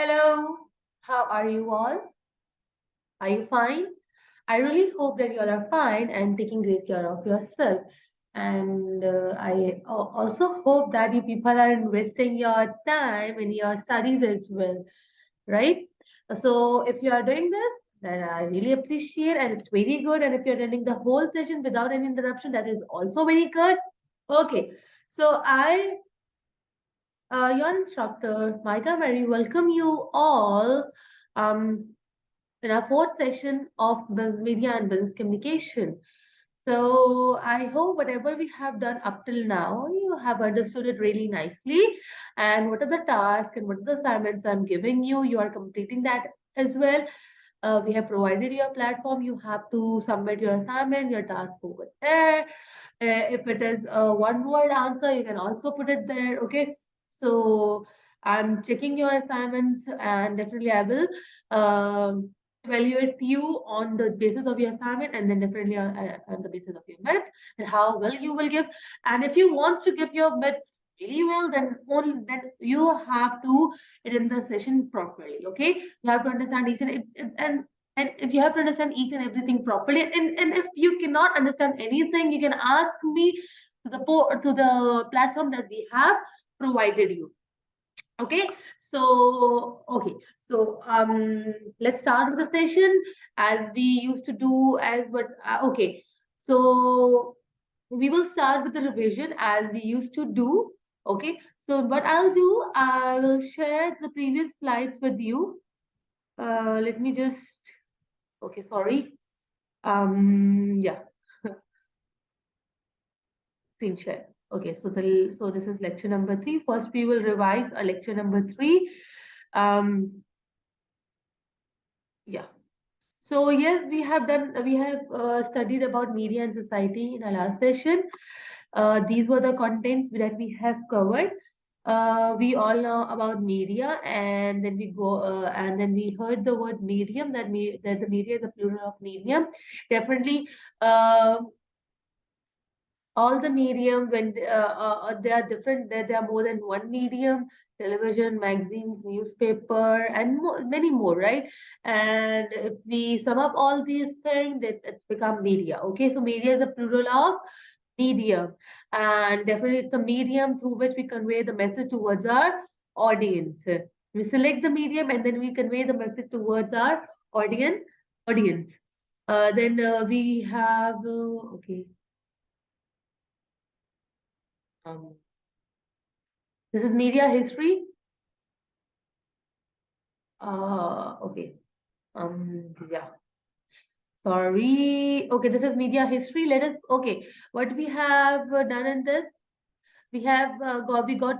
Hello, how are you all? Are you fine? I really hope that you all are fine and taking great care of yourself. And I also hope that you people are investing your time in your studies as well, right? So if you are doing this, then I really appreciate and it's very good. And if you're attending the whole session without any interruption, that is also very good. Okay, so your instructor, Maika Mary, welcome you all. Um, in our fourth session of media and business communication. So I hope whatever we have done up till now, you have understood it really nicely. And what are the tasks and what are the assignments I'm giving you? You are completing that as well. We have provided you a platform. You have to submit your assignment, your task over there. If it is a one-word answer, you can also put it there. Okay. So I'm checking your assignments and definitely I will evaluate you on the basis of your assignment and then definitely on the basis of your merits and how well you will give. And if you want to give your merits really well, then you have to attend the session properly. Okay, you have to understand each and if you have to understand each and everything properly, and if you cannot understand anything, you can ask me to the platform that we have provided you. Okay, let's start with the session as we used to do as what okay. So we will start with the revision as we used to do. Okay, so what I'll do, I will share the previous slides with you. Let me just okay, sorry. Yeah, screen share. Okay, so this is lecture number 3. First, we will revise our lecture number 3. Yeah. So yes, we have studied about media and society in our last session. These were the contents that we have covered. We all know about media, and then we heard the word medium, that the media is a plural of medium. Definitely, uh, all the medium when they are different, there are more than one medium: television, magazines, newspaper, and many more, right? And if we sum up all these things, that it's become media. Okay, so media is a plural of medium, and definitely it's a medium through which we convey the message towards our audience. We select the medium and then we convey the message towards our audience. Then we have okay. Um, this is media history. Okay. Yeah. Sorry. Okay, this is media history. Let us. Okay, what we have done in this, we got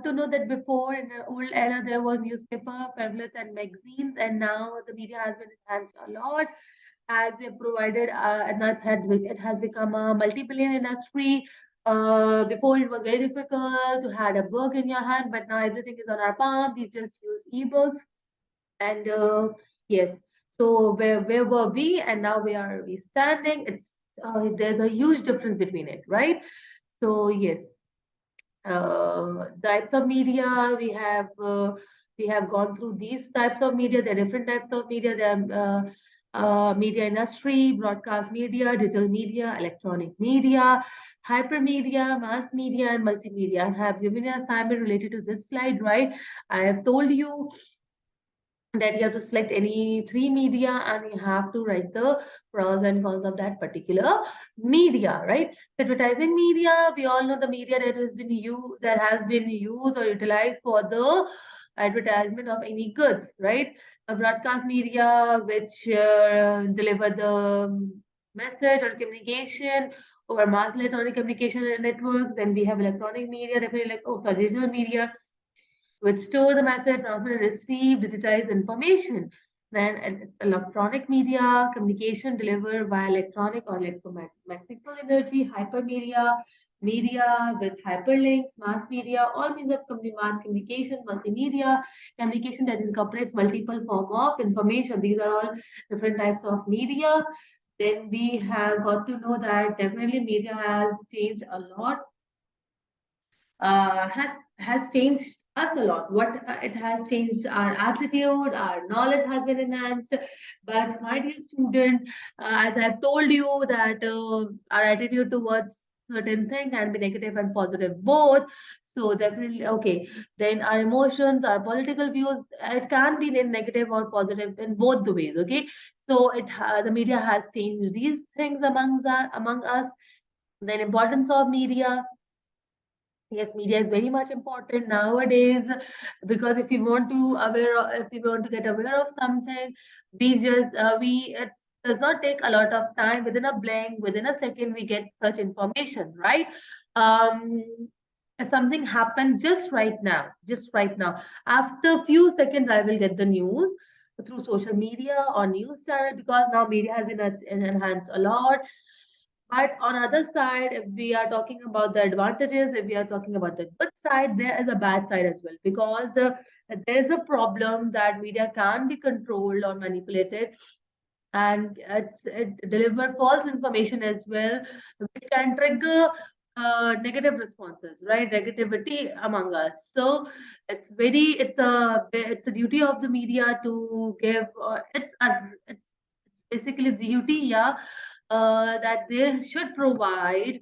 to know that before in the old era there was newspaper, pamphlets, and magazines, and now the media has been enhanced a lot as they provided, and it has become a multi-billion industry. Before it was very difficult to have a book in your hand, but now everything is on our palm. We just use ebooks, and yes. So where were we, and now where are we standing? It's there's a huge difference between it, right? So yes, types of media we have gone through these types of media. There are different types of media. There are media industry, broadcast media, digital media, electronic media, hypermedia, mass media, and multimedia. I have given you an assignment related to this slide, right? I have told you that you have to select any 3 media and you have to write the pros and cons of that particular media, right? Advertising media, we all know the media that has been used or utilized for the advertisement of any goods, right? A broadcast media which deliver the message or communication over mass electronic communication networks. Then we have electronic media, definitely digital media which store the message, transmit and receive digitized information. Then it's electronic media, communication delivered via electronic or electromagnetic energy, hypermedia, media with hyperlinks, mass media, all means of mass communication, multimedia, communication that incorporates multiple form of information. These are all different types of media. Then we have got to know that definitely media has changed a lot, has changed us a lot. What it has changed our attitude, our knowledge has been enhanced. But my dear student, as I've told you that our attitude towards certain thing can be negative and positive both. So definitely, okay. Then our emotions, our political views, it can be in negative or positive in both the ways. Okay. So the media has changed these things among us. Then importance of media. Yes, media is very much important nowadays because if you want to if you want to get aware of something, we it does not take a lot of time. Within a blink, within a second, we get such information, right? Um, if something happens just right now, after few seconds, I will get the news through social media or news channel because now media has been enhanced a lot. But on other side, if we are talking about the advantages, if we are talking about the good side, there is a bad side as well because there is a problem that media can be controlled or manipulated, and it deliver false information as well, which can trigger negative responses, right? Negativity among us. So it's a duty of the media to give. It's basically the duty, yeah, that they should provide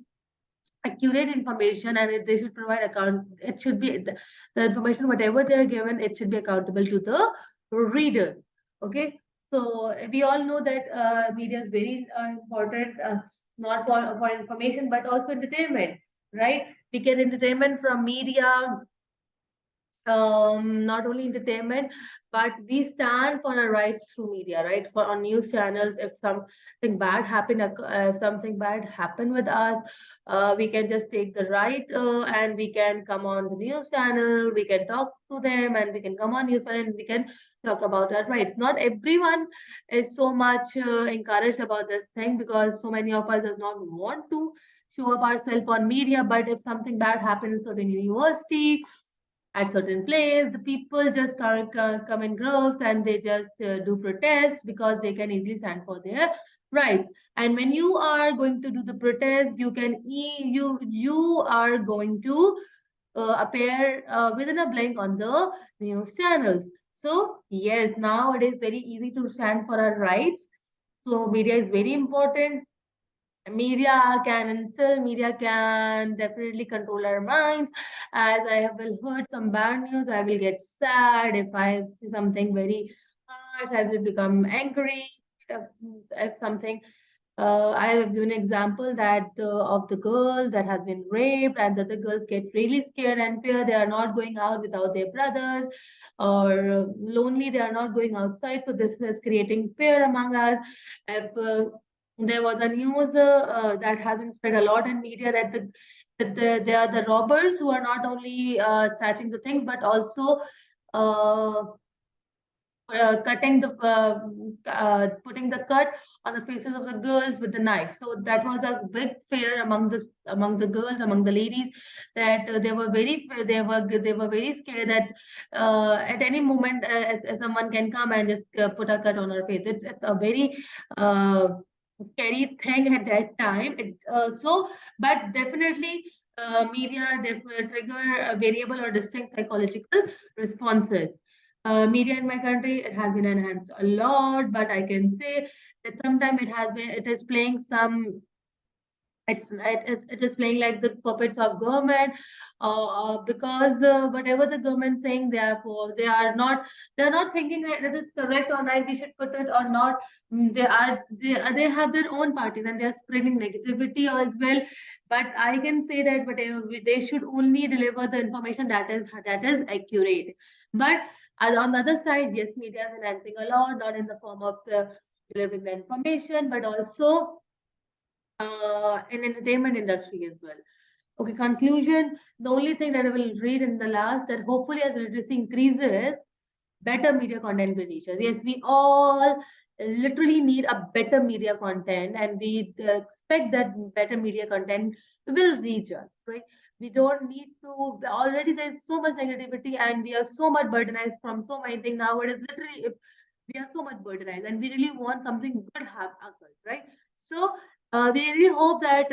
accurate information, and they should provide account. It should be the information whatever they are given. It should be accountable to the readers. Okay, so we all know that media is very important, not for information but also entertainment, right? We get entertainment from media, not only entertainment, but we stand for our rights through media, right? For on news channels, if something bad happen with us, we can just take the right and we can come on the news channel, we can talk to them, and we can come on news channel and we can talk about our rights. Not everyone is so much encouraged about this thing because so many of us does not want to show up ourselves on media. But if something bad happens in certain university, at certain place, the people just come in groups and they just do protest because they can easily stand for their rights. And when you are going to do the protest, you are going to appear within a blink on the news channels. So yes, now it is very easy to stand for our rights. So media is very important. Media can definitely control our minds. As I have well heard some bad news, I will get sad. If I see something very harsh, I will become angry. If something I have given an example that of the girls that has been raped, and that the girls get really scared and fear. They are not going out without their brothers, or lonely. They are not going outside. So this is creating fear among us. If there was a news that has been spread a lot in media that they are the robbers who are not only snatching the things but also uh, cutting the putting the cut on the faces of the girls with the knife. So that was a big fear among the girls, among the ladies, that they were very scared that at any moment someone can come and just put a cut on her face. It's a very uh, scary thing at that time. But definitely. Trigger variable or distinct psychological responses. Media in my country, it has been enhanced a lot, but I can say that sometimes it is playing some it is playing like the puppets of government, because whatever the government saying, they are not thinking that it is correct or right, we should put it or not. They have their own parties and they are spreading negativity as well. But I can say that whatever they should only deliver the information that is accurate. But on the other side, yes, media is enhancing a lot, not in the form of delivering the information, but also in entertainment industry as well. Okay, conclusion. The only thing that I will read in the last, that hopefully as literacy increases, better media content will reach us. Yes, we all literally need a better media content, and we expect that better media content will reach us, right? We don't need to, already there's so much negativity and we are so much burdenized from so many things nowadays. Literally, if we are so much burdenized and we really want something good have occurred, right? So we really hope that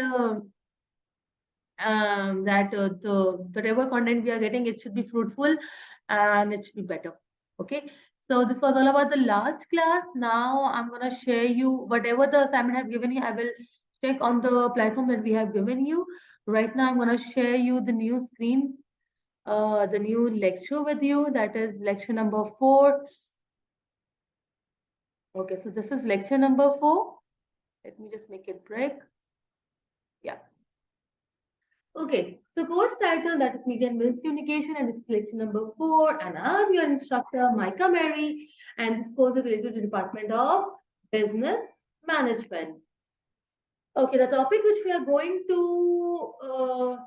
that the whatever content we are getting, it should be fruitful and it should be better. Okay, so this was all about the last class. Now I'm gonna share you whatever the assignment I've given you. I will check on the platform that we have given you. Right now I'm gonna share you the new screen, the new lecture with you. That is lecture number 4. Okay, so this is lecture number 4. Let me just make it break. Yeah. Okay, so course title, that is Media and Business Communication, and it's lecture number 4, and I'm your instructor, Micah Mary, and this course is related to the Department of Business Management. Okay, the topic which we are going to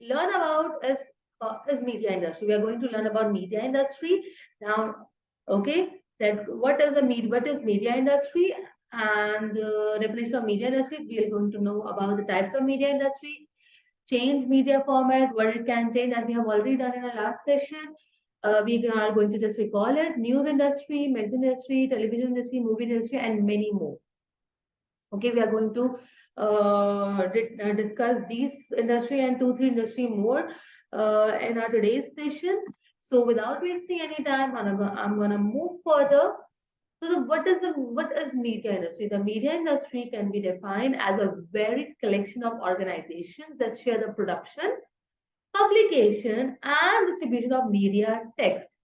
learn about is media industry. We are going to learn about media industry now. Okay, that what is media industry, and the definition of media industry. We are going to know about the types of media industry, change media format, what it can change, and we have already done in our last session. We are going to just recall it: news industry, magazine industry, television industry, movie industry, and many more. Okay, we are going to discuss these industry and 2-3 industry more in our today's session. So without wasting any time, I'm gonna move further. So what is media industry? The media industry can be defined as a varied collection of organizations that share the production, publication, and distribution of media text.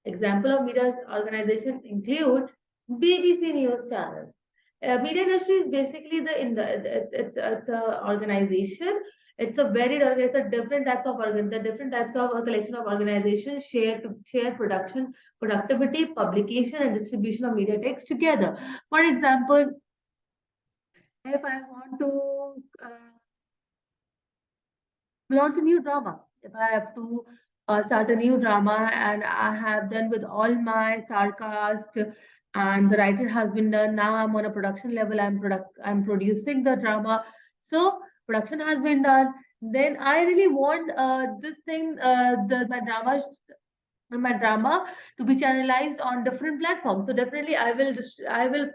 Example of media organization include BBC News Channel. Media industry is basically it's a organization. It's a very it's a different types of the different types of a collection of organizations share production, productivity, publication, and distribution of media text together. For example, if I want to launch a new drama. If I have to start a new drama and I have done with all my star cast and the writer has been done, now I'm on a production level. I'm producing the drama. So production has been done. Then I really want this thing, my drama to be channelized on different platforms. So definitely I will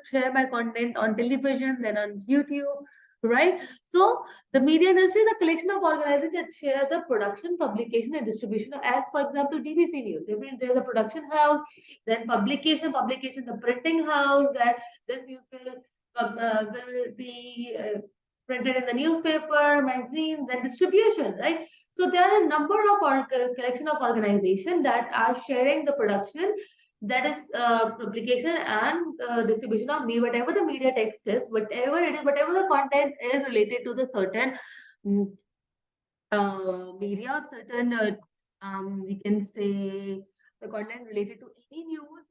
share my content on television, then on YouTube, right? So the media industry is a collection of organizations that share the production, publication, and distribution. As for example, BBC News. There's a production house, then publication, the printing house, that this news will be printed in the newspaper, magazines, then distribution, right? So there are a number of collection of organizations that are sharing the production, that is publication and distribution of media, whatever the media text is, whatever it is, whatever the content is related to the certain mm, media, certain we can say the content related to any news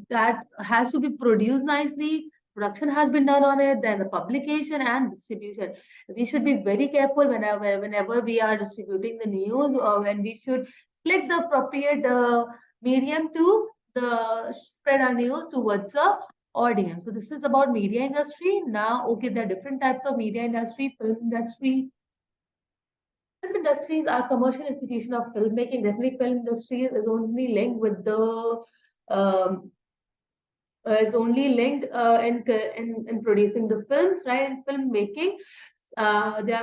that has to be produced nicely. Production has been done on it, then the publication and distribution. We should be very careful whenever we are distributing the news, or when we should select the appropriate medium to spread our news towards the audience. So this is about media industry. Now, okay, there are different types of media industry: film industry. Film industries are commercial institution of filmmaking. Definitely, film industry is only linked with the um, is only linked in producing the films, right? In filmmaking, there are there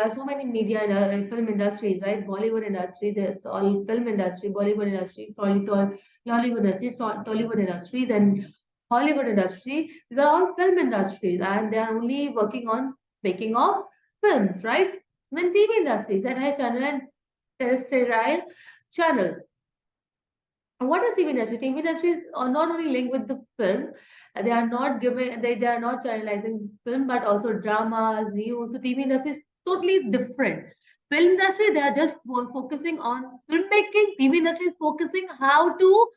are so many media film industries, right? Bollywood industry, that's all film industry. Bollywood industry, Hollywood industry, Tollywood industry, then Hollywood industry. These are all film industries, and they are only working on making of films, right? Then TV industries, then high channel and terrestrial channels. And what is TV industry? TV industry is not only linked with the film, they are not giving, they are not channelizing film, but also dramas, news. So TV industry is totally different. Film industry, they are just focusing on filmmaking. TV industry is focusing how to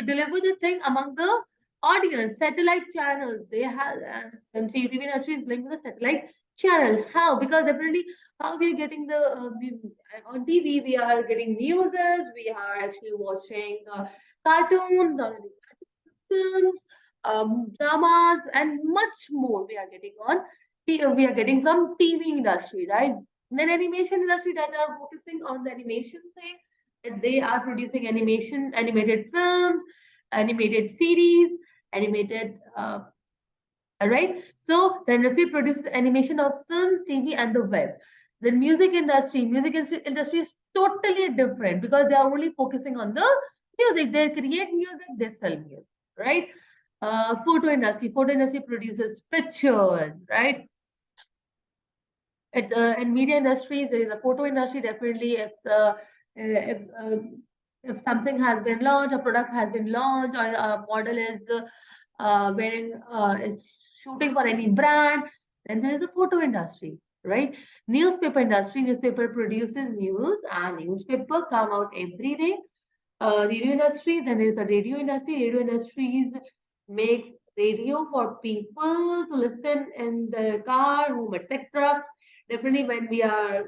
deliver the thing among the audience. Satellite channels, they have some TV industry is linked with the satellite channel. How? Because definitely how we are getting the on TV, we are getting news, we are actually watching cartoons, films, dramas, and much more we are getting on. We are getting from TV industry, right? Then animation industry, that are focusing on the animation thing. And they are producing animated films, animated series, animated All right. So the industry produces animation of films, TV, and the web. The music industry is totally different because they are only focusing on the music. They create music, they sell music, right? Photo industry produces pictures, right? In media industries, there is a photo industry. Definitely, if something has been launched, a product has been launched, or a model is shooting for any brand, then there is a photo industry, right? Newspaper produces news, and newspaper come out every day. Radio industry, then there is a radio industry. Radio industries makes radio for people to listen in the car, room, etc. Definitely, when we are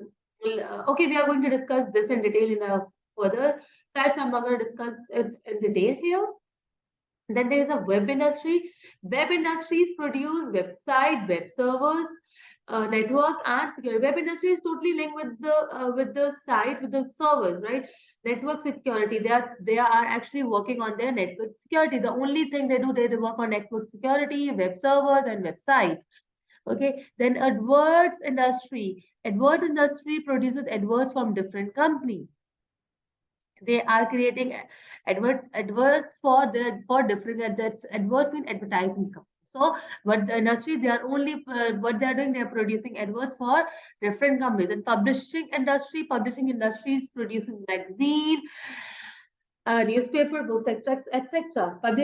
okay, we are going to discuss this in detail in a further types. I'm not going to discuss it in detail here. Then there is a web industry. Web industries produce website, web servers, network, and security. Web industry is totally linked with the site, with the servers, right? Network security. They are actually working on their network security. The only thing they do, they work on network security, web servers, and websites. Okay. Then adverts industry. Advert industry produces adverts from different companies. They are creating adverts for different adverts in advertising companies. So what the industry, they are only what they are doing, they are producing adverts for different companies. And publishing industries produces magazine, newspaper, books, etc., etc. As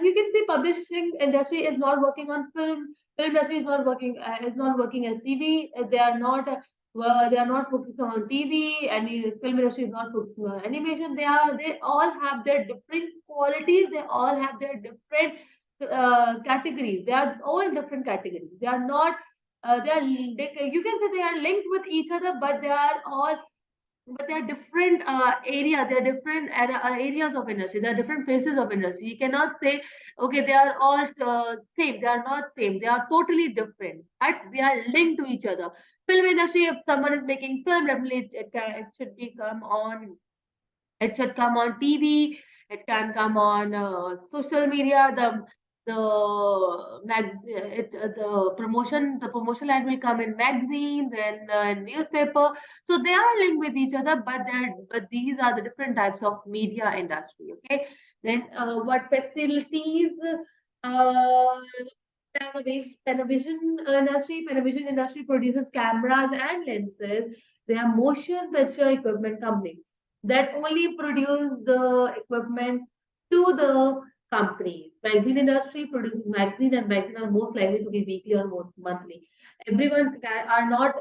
you can see, publishing industry is not working on film. Film industry is not working as TV. They are not focusing on TV. And the film industry is not focusing on animation. They all have their different qualities. They all have their different categories. They are all different categories. They are not. You can say they are linked with each other, but they're different they're different areas of industry, there are different phases of industry. You cannot say, okay, they are all same. They are not same, they are totally different, but they are linked to each other. Film industry, if someone is making film, definitely it should come on TV. It can come on social media. The promotion line will come in magazines and newspaper. So they are linked with each other, but these are the different types of media industry. Okay. Then what facilities? Uh, Panavision industry produces cameras and lenses. They are motion picture equipment company that only produce the equipment to the companies. Magazine industry produces magazine, and magazine are most likely to be weekly or monthly. Are not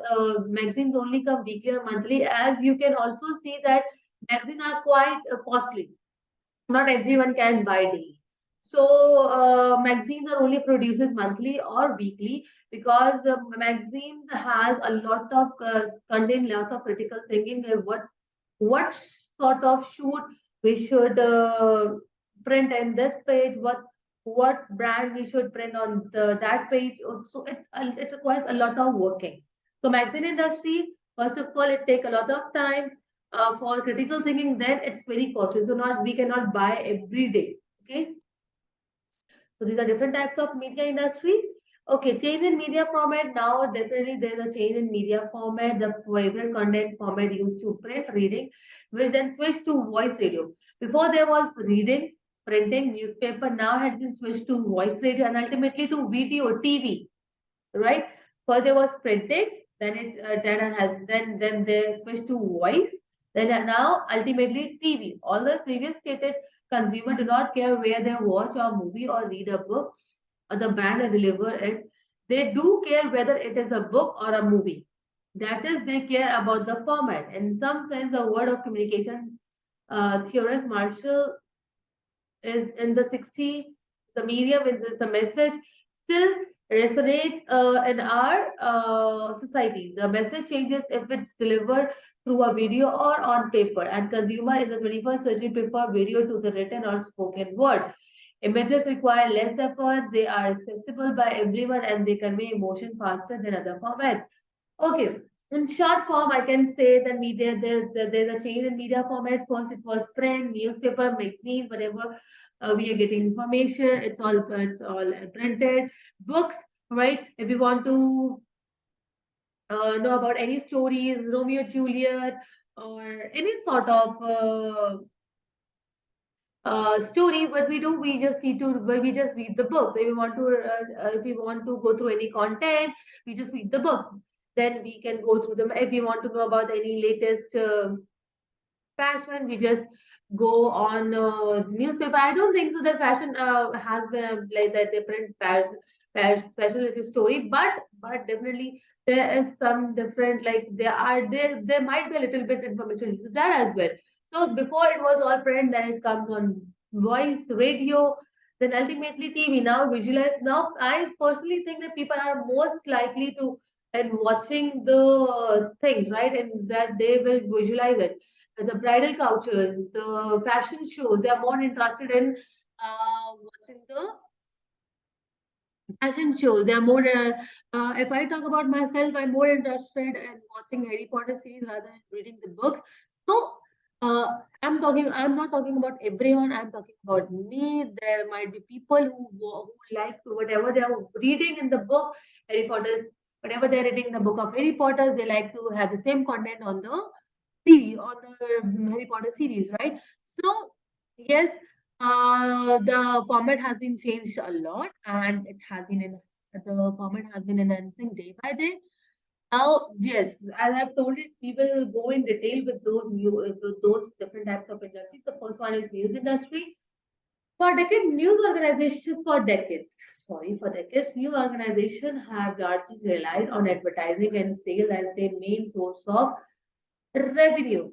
magazines only come weekly or monthly, as you can also see that magazines are quite costly. Not everyone can buy daily. So magazines are only produces monthly or weekly, because magazines has a lot of contain lots of critical thinking. What sort of shoot we should print in this page, what brand we should print on that page. So it requires a lot of working. So magazine industry, first of all, it take a lot of time for critical thinking. Then it's very costly, so not we cannot buy every day. Okay. So these are different types of media industry. Okay, change in media format. Now definitely there's a change in media format. The favorite content format used to print reading, which then switched to voice radio. Before there was reading, printing, newspaper. Now has been switched to voice radio and ultimately to video, TV. Right? First there was printing, then they switched to voice, then now ultimately TV. All the previous stated, consumer do not care where they watch a movie or read a book or the brand that deliver it. They do care whether it is a book or a movie. That is, they care about the format. In some sense, the word of communication theorist Marshall is in the 60, the medium is this, the message still resonates in our society. The message changes if it's delivered through a video or on paper, and consumer in the 21st century prefer video to the written or spoken word. Images require less effort, they are accessible by everyone, and they convey emotion faster than other formats. Okay, in short form, I can say that there's a change in media format. First, it was print, newspaper, magazine, whatever. we are getting information. It's all printed books, right? If we want to know about any stories, Romeo Juliet, or any sort of story, what we do, we just need to, well, we just read the books. If we want to go through any content, we just read the books. Then we can go through them. If we want to know about any latest fashion, we just go on newspaper. I don't think so that fashion has like that different specialty story, but definitely there is some different, like there might be a little bit information to that as well. So before it was all print, then it comes on voice, radio, then ultimately TV. Now visualize. Now I personally think that people are most likely to and watching the things, right, and that they will visualize it. The bridal couches, the fashion shows, they are more interested in watching the fashion shows. They are more, if I talk about myself, I'm more interested in watching Harry Potter series rather than reading the books. So, I'm not talking about everyone, I'm talking about me. There might be people who like to, whatever they are reading in the book, Harry Potter's, whatever they're reading in the book of Harry Potter, they like to have the same content on the series, on the Harry Potter series, right? So, yes, the format has been changed a lot, and it has been in the format has been enhancing day by day. Now, yes, as I've told it, we will go in detail with with those different types of industries. The first one is news industry. For decades, sorry, for decades, news organizations have largely relied on advertising and sales as their main source of revenue.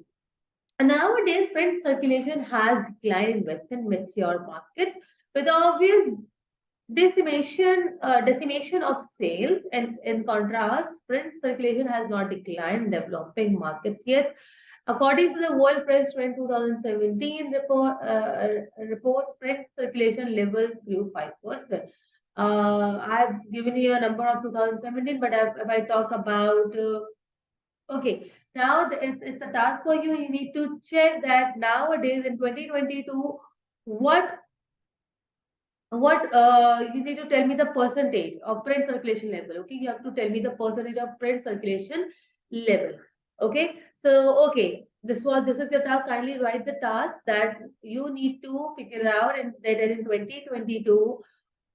And nowadays, print circulation has declined in Western mature markets with obvious decimation of sales. And in contrast, print circulation has not declined in developing markets yet. According to the World Press Trend 2017 report, print circulation levels grew 5%. I've given you a number of 2017, but if I talk about okay, now it's a task for you. You need to check that nowadays in 2022, what you need to tell me the percentage of print circulation level. Okay, you have to tell me the percentage of print circulation level. Okay, so okay, this is your task. Kindly write the task that you need to figure out, and that in 2022,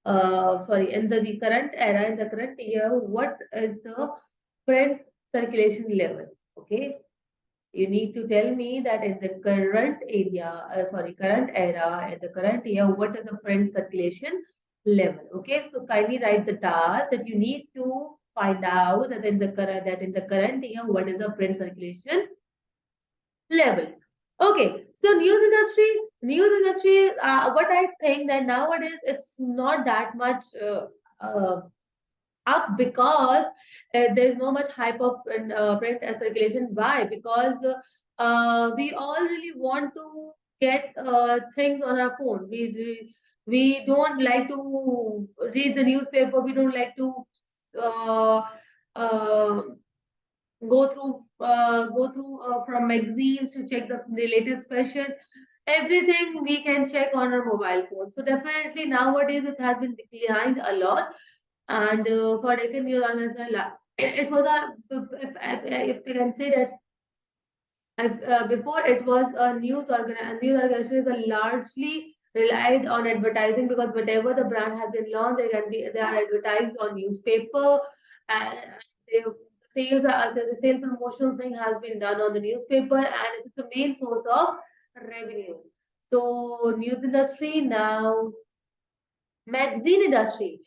sorry, in the current era, in the current year, what is the print circulation level? Okay, you need to tell me that in the current current era, in the current year, what is the print circulation level? Okay, so kindly write the task that you need to find out that in the current year, what is the print circulation level? Okay, so what I think that nowadays it's not that much up because there's no much hype of print circulation. Why? Because we all really want to get things on our phone. We don't like to read the newspaper. We don't like to uh, uh, go through from magazines to check the latest fashion. Everything we can check on our mobile phone. So definitely nowadays it has been declined a lot. And for Deccan News Organization, it was if we can say that before it was a news organization is a largely relied on advertising because whatever the brand has been launched, they are advertised on newspaper, and they, the sales promotional thing has been done on the newspaper, and it is the main source of revenue. So news industry now, magazine industry.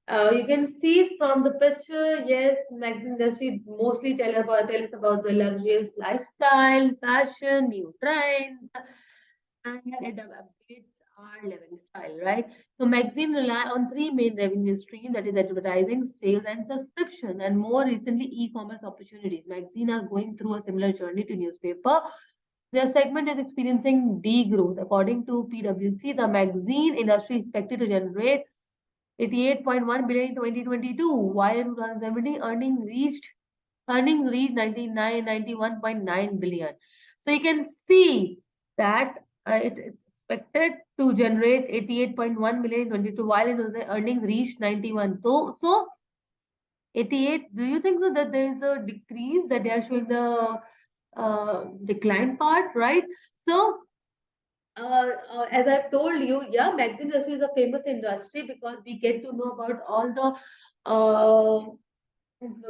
You can see from the picture, yes, magazine industry mostly tell us about the luxurious lifestyle, fashion, new trends, and it updates our living style, right? So magazine rely on three main revenue streams, that is advertising, sales, and subscription, and more recently e-commerce opportunities. Magazine are going through a similar journey to newspaper. Their segment is experiencing degrowth. According to PwC, the magazine industry is expected to generate 88.1 billion in 2022, while in 2017 earnings reached 91.9 billion. So you can see that it's expected to generate 88.1 million in 22, while the earnings reached 91. So 88, do you think so that there is a decrease, that they are showing the decline part, right? So as I've told you, yeah, magazine industry is a famous industry because we get to know about all the uh,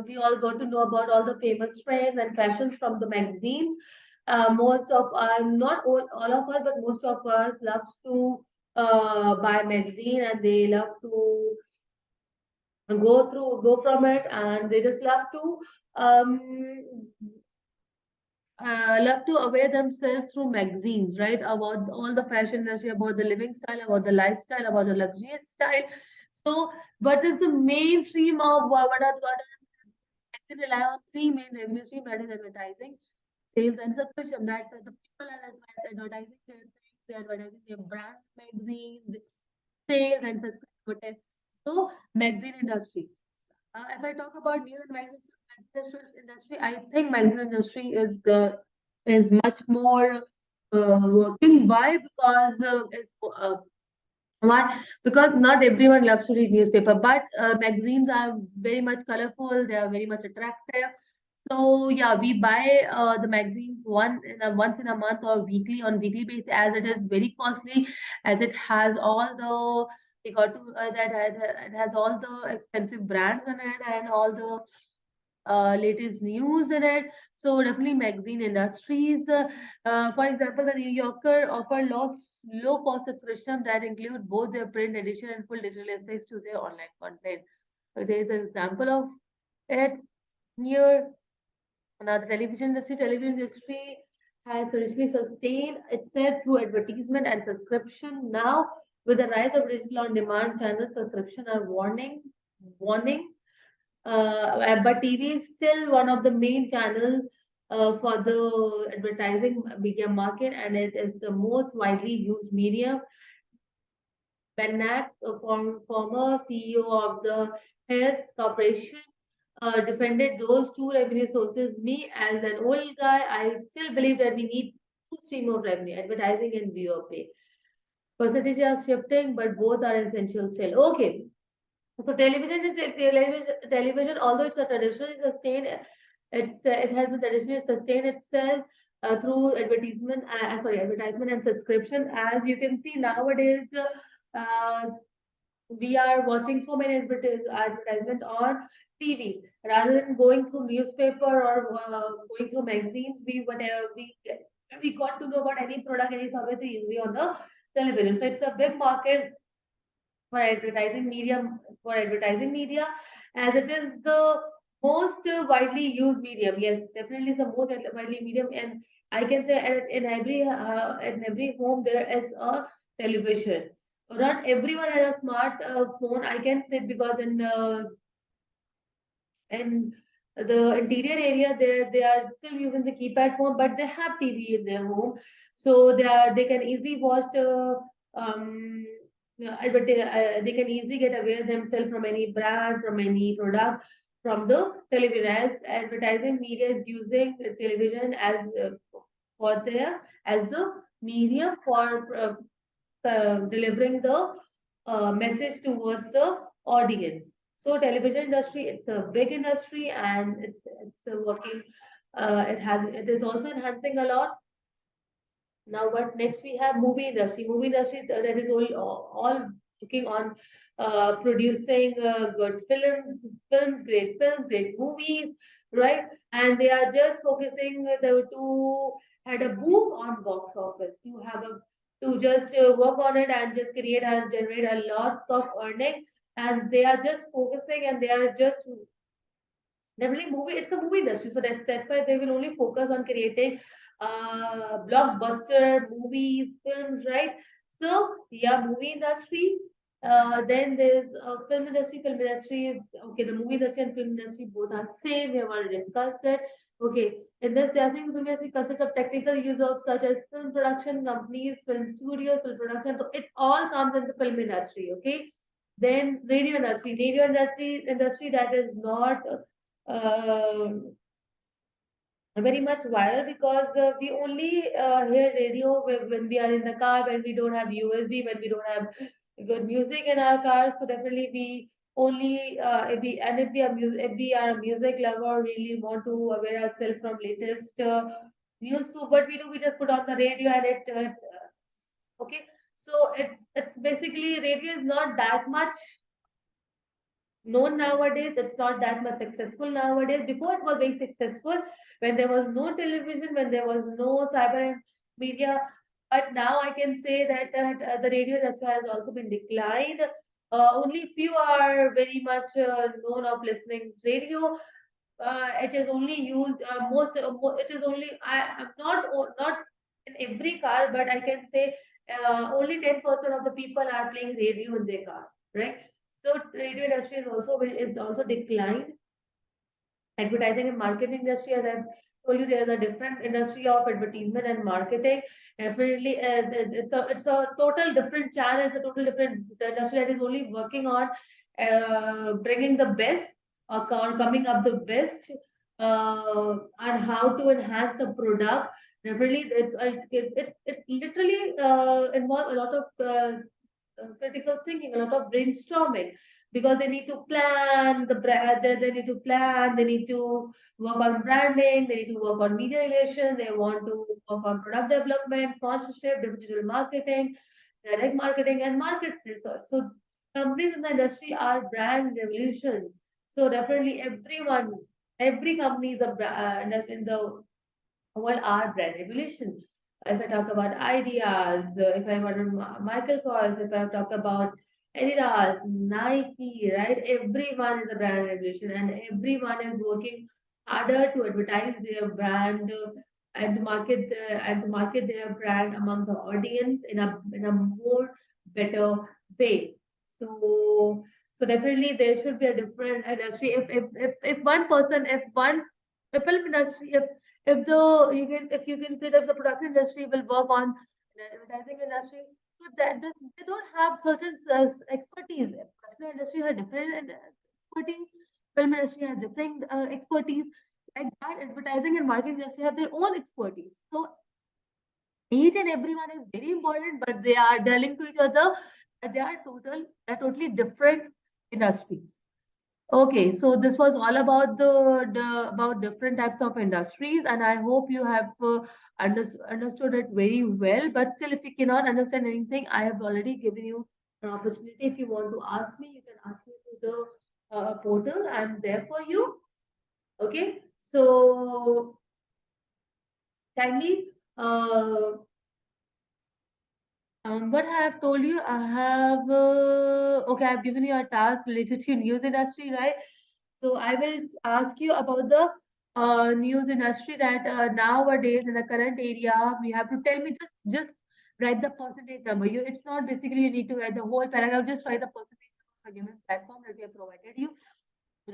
we all got to know about all the famous trends and fashions from the magazines. Most of not all of us, but most of us loves to buy magazine, and they love to go from it, and they just um, love to aware themselves through magazines, right? About all the fashion industry, about the living style, about the lifestyle, about the luxurious style. So, what is the mainstream of what actually rely on three main revenue streams, that is advertising, sales, and subscription. That the people are advertising their things, they are advertising their brand, magazines, sales, and subscription. So, magazine industry. If I talk about news and magazine industry, I think magazine industry is much more working. Why? Because why? Because not everyone loves to read newspaper, but magazines are very much colorful. They are very much attractive. So yeah, we buy the magazines once in a month or weekly on weekly basis, as it is very costly, as it has all the we got to that it has all the expensive brands in it and all the latest news in it. So definitely magazine industries. For example, the New Yorker offer low cost subscription that include both their print edition and full digital access to their online content. There is an example of it here. Now, the television industry has traditionally sustained itself through advertisement and subscription. Now, with the rise of digital on-demand channels, subscription are warning. But TV is still one of the main channels for the advertising media market, and it is the most widely used medium. Benak, former CEO of the Health Corporation, defended those two revenue sources. Me, as an old guy, I still believe that we need two stream of revenue, advertising and viewer pay. Percentages are shifting, but both are essential still. Okay, so television, although it's a traditionally sustained, it has been traditionally sustained itself through advertisement and subscription. As you can see nowadays, we are watching so many advertisement on TV rather than going through newspaper or going through magazines. We got to know about any product, any service easily on the television. So it's a big market for advertising media, as it is the most widely used medium. Yes, definitely the most widely medium, and I can say in every home there is a television. Not everyone has a smart phone, I can say, because in the interior area they are still using the keypad phone, but they have TV in their home, so they can easily watch um they can easily get aware themselves from any brand, from any product, from the television, as advertising media is using the television as for their as the medium for delivering the message towards the audience. So television industry, it's a big industry, and it's working. It is also enhancing a lot. Now, what next we have movie industry. Movie industry that is all looking on producing good great movies, right? And they are just focusing to had a boom on box office, to have a to just work on it and just create and generate a lot of earning. And they are just focusing, and they are just definitely movie. It's a movie industry, so that's why they will only focus on creating blockbuster movies, films, right? So yeah, movie industry. Then there's film industry. Film industry is okay. The movie industry and film industry both are same. We have already discussed it. Okay. In this, I think film industry consists of technical use of such as film production companies, film studios, film production. So it all comes in the film industry. Okay. Then radio industry that is not uh, very much viral because we only hear radio when we are in the car, when we don't have USB, when we don't have good music in our cars. So definitely we only if we are a music lover, really want to aware ourselves from latest news. So what we do, we just put on the radio and okay. So it's basically radio is not that much known nowadays. It's not that much successful nowadays. Before it was very successful when there was no television, when there was no cyber media. But now I can say that the radio industry has also been declined. Only few are very much known of listening radio. It is only used it is only I'm not in every car, but I can say only 10% of the people are playing radio in their car, right? So radio industry is also declined. Advertising and marketing industry, as I've told you, there's a different industry of advertisement and marketing. Definitely, it's a total different channel. It's a total different industry that is only working on bringing the best or coming up the best and how to enhance a product. Definitely, it literally involves a lot of critical thinking, a lot of brainstorming, because they need to plan the brand, they need to plan, they need to work on branding, they need to work on media relations, they want to work on product development, sponsorship, digital marketing, direct marketing, and market research. So companies in the industry are brand revolution. So definitely every company is a brand in the what are brand revolution. If I talk about ideas, if I want Michael Kors, if I talk about Adidas, Nike, right? Everyone is a brand revolution, and everyone is working harder to advertise their brand and to market their brand among the audience in a more better way. So definitely there should be a different industry. If one person, if film industry, if you can say that the production industry will work on the advertising industry, so that they don't have certain expertise. Production industry has different expertise. Film industry has different expertise. Like that, advertising and marketing industry have their own expertise. So each and everyone is very important, but they are dealing to each other. They're totally different industries. Okay, so this was all about about different types of industries, and I hope you have understood it very well. But still, if you cannot understand anything, I have already given you an opportunity. If you want to ask me, you can ask me through the portal. I'm there for you. Okay, so kindly what I have told you, I have okay, I've given you a task related to news industry, right? So I will ask you about the news industry that nowadays in the current area we have to tell me just write the percentage number. It's not basically you need to write the whole paragraph. Just write the percentage number of a given platform that we have provided you.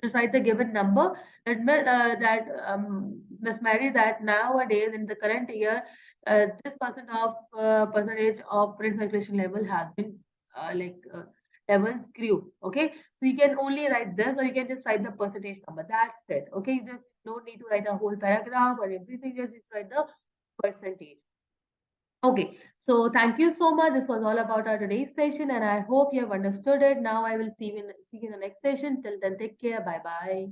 Just write the given number that Miss Mary, that nowadays in the current year this percentage of print circulation level has been levels grew. Okay, so you can only write this, or you can just write the percentage number. That's it. Okay, you just don't need to write a whole paragraph or everything. Just write the percentage. Okay, so thank you so much. This was all about our today's session, and I hope you have understood it. Now I will see you in the next session. Till then, take care. Bye bye.